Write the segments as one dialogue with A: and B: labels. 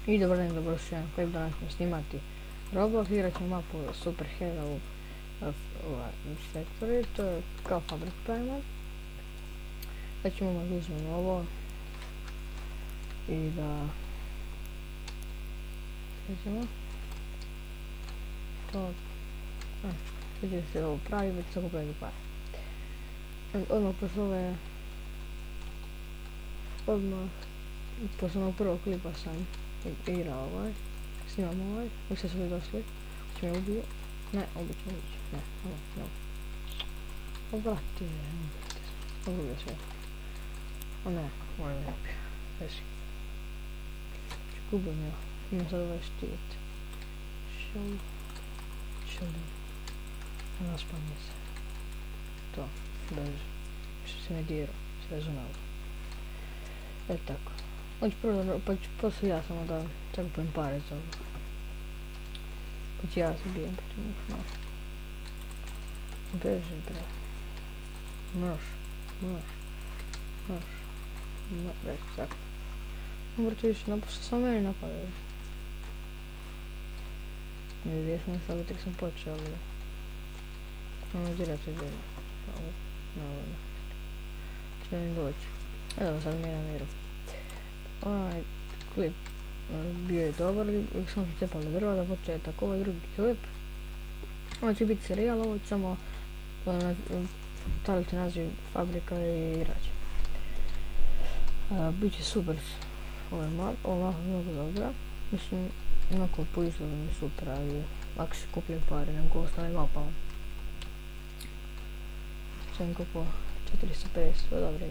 A: I dobar dan, dobro što jedan klip, danas ćemo snimati Roblox, igrat ćemo mapu Superhero sektori, to je kao Fabric Primal. Sad ćemo da uzmemo ovo i da srećemo to, sad će se ovo pravi, već se kupljaju par. Odmah posle onog prvog klipa sam igrao snimam dok se svi došli, će me ubiju, ne, ubit ću, ne, obrati, ubio sve, o ne, moram ne ubio, vesi, gubim ja, imam sad ovaj štit, šelden, raspanje se, to, bez, što se ne dirao, sve zunalo, tako. Pa ću poslije ja samo da čekujem pare za ovo. Pa ću ja se bijem protiv njih, no. Beži, bre. Beži, tako. Morate više napušta, samo meni napadaju. Ne vidio sam sad, tek sam počeo, ali... Ono dirati djelja. Ovo. Će mi doći. Evo sad mi je na miru. Onaj klip bio je dobar, uvijek smo se cepali drva za početak. Ovo je drugi klip. Ovo će biti serijal, ovo će samo staviti naziv Fabrika i igrač. Biće super. Ovo je mnogo dobra. Mislim, onako po izgledu mi super, ali ako se kupljaju pare, nego ostale mapama. Sam kupio 450, to je dobro.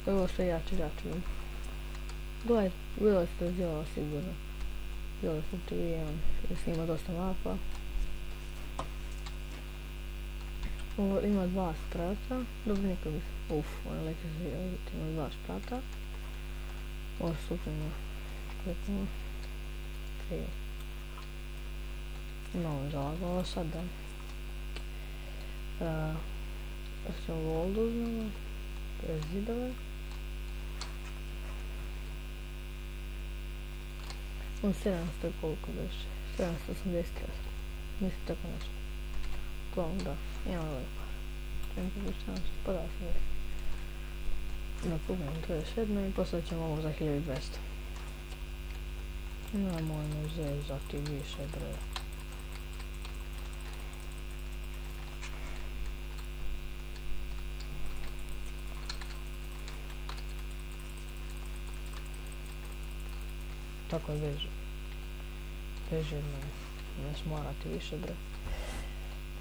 A: Ovo što jače. Gledajte to djela sigurno. Djela sam TV, jer snima dosta mapa. Ovo ima 2 sprata. Dobro, niko bi... ono leće se vidjeti, ima 2 sprata. Ovo stupimo. Klikamo. Prije. Malo zalagalo sad da. Ćemo Voldu uzmemo. To je zidove. On 700 koliko beše? 780. Mislim tako nešto. Uglavnom da, imam ovaj par. Čem biti 700, pa da sam već. Nakupim 27 i poslije ćemo ovo za 1200. Nemojmo zezati više, bre. Tako je beži ne smarati više, bre.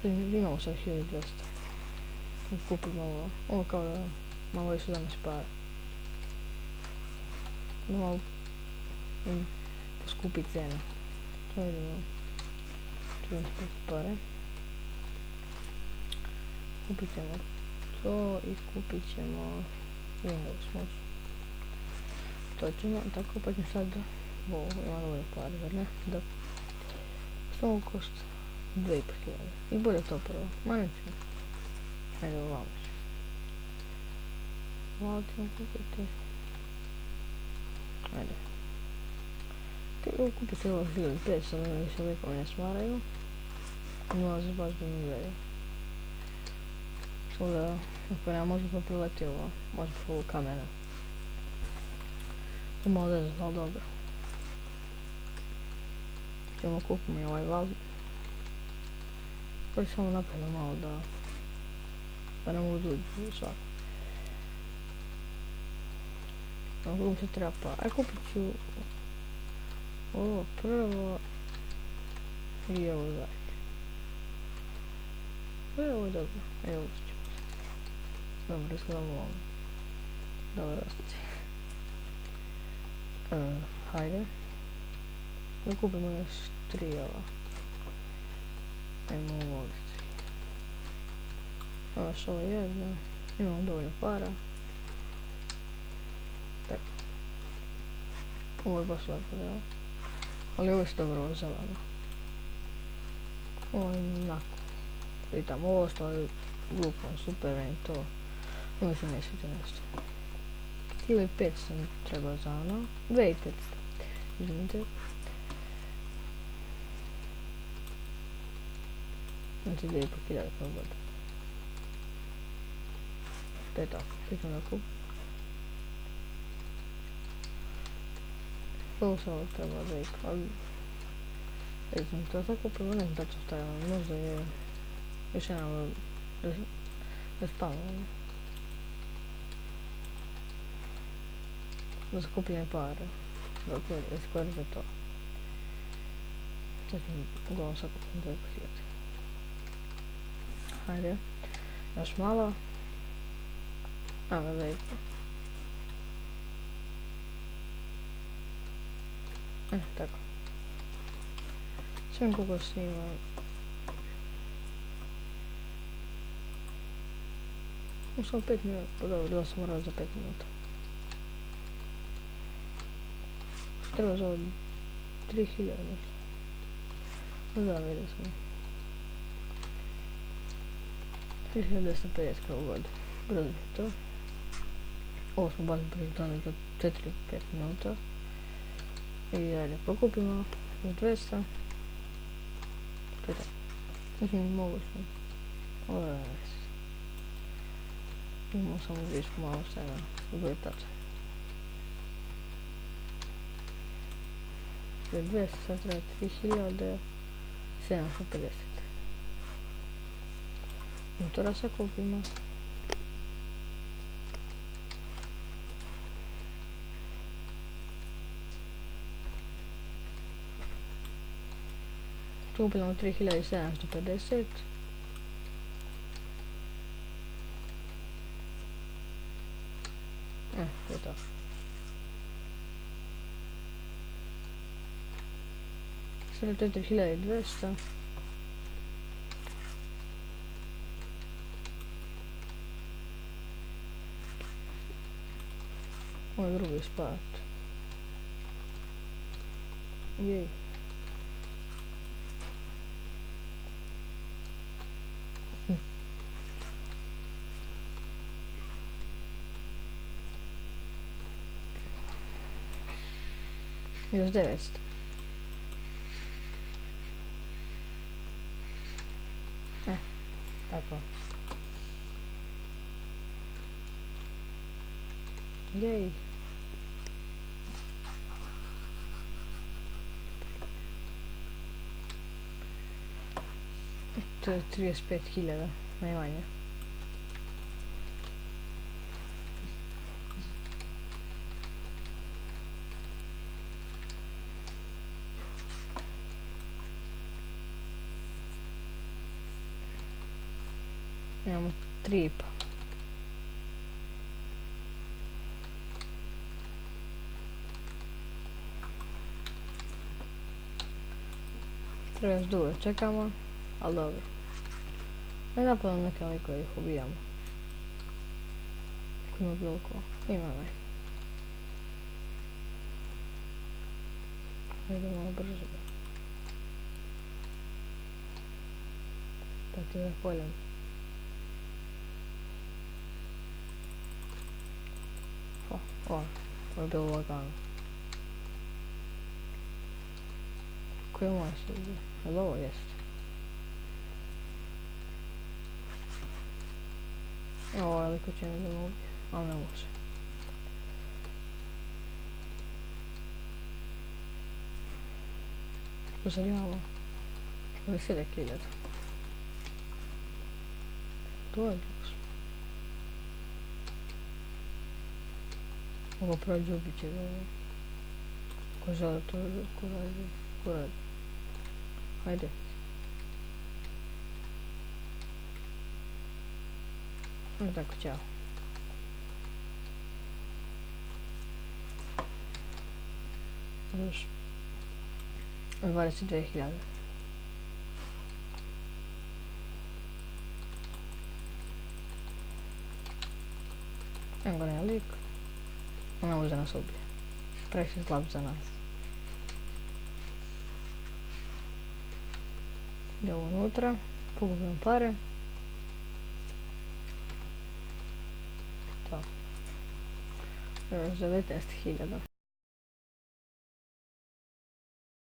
A: Imamo sad 1200. Kupimo ovo kao da malo više danas para. Da malo poskupit cena. To vidimo. Tu vam skupiti pare. Kupit ćemo to i kupit ćemo Windows moć. To ćemo, tako pa ćemo sad ovo ima dovoljno pare, zar ne? Da. Što ovo košta? 2500. I bolje to prvo. Ma nećemo. Ajde ovamo ću. Ovamo ćemo kupiti. Ajde. Kupiti ovo 1500, da mi više likova ne smaraju. Ulazi baš da mi gledaju. Samo da, ako nema možda pa prileti ovo. Možda full kamera. To malo zezat, ali dobro. Ćemo kupimo i ovaj val. Koji samo napravimo malo da nam uđu svako. Ovo se treba pa. Aj kupit ću ovo prvo i ovo zajedno. Ovo je dobro. Evo ću. Dobro, izgledamo ovo. Dobro rasti. Hajde. Da kupimo još 3 ova. Ajmo ovo ovdje 3. Još ovo jedno. Imamo dovoljno para. Tako. Ovo je baš lepo, da? Ali ovo je što dobro zeleno. Ovo je onako. I tamo ovo što je glupo, super, i to. Ovo se ne svijete nešto. 1500 mi treba za ono. 2500. Izvinite. Znači 2500 kao god. To je tako. Klikam na kup. Ovo samo treba da ali... Ne znam, to sad kupimo, ne znam tačno šta je ono, možda je... Još jedan da spavamo. Da skupljene pare. Dakle, skoro za to. Sad ćemo uglavnom sad kupiti 2000. Hajde. Još malo. Ajme, lijepo. Tako. Sve koliko snima. Samo 5 minuta, pa dobro, da sam morao za 5 minuta. Što treba za 3000 nešto. Da, vidio sam. 3250 kao god. Brzo to. Ovo smo baš brzo dali za 4-5 minuta. I dalje pokupimo za 200. To je tako. Mislim, mogu sam. Ovo je nice. Imamo samo višku malo svega. Zbog tača. 200, sad treba 3750. Motora se kupimo. Kupimo 3750. To je to. Sada 4200. Ovo je drugi spad. Jej. Još 900. Tako. Jej. To je 35.000, najmanje. Imamo 3,5. Treba još dugo čekamo, ali dobro. Ne napadam neke ovi koji ih ubijamo. Ako ima bilo ko. Ima ne. Hajde malo brže. Da ti je poljem. Ovo je bilo lagano. Koje je moja sudbina? Ali ovo jest. Ovo je liko će mi da mogu, ali ne može. Sad imamo 20.000. To je dobro. Ovo prođe ubit će ga. Ko žele to, ko radi. Hajde. No tako, ćao. Još 22.000. Evo ga nema lik. Ona može nas ubije. Previše slab za nas. Idemo unutra. Pogubimo pare. To. 19.000.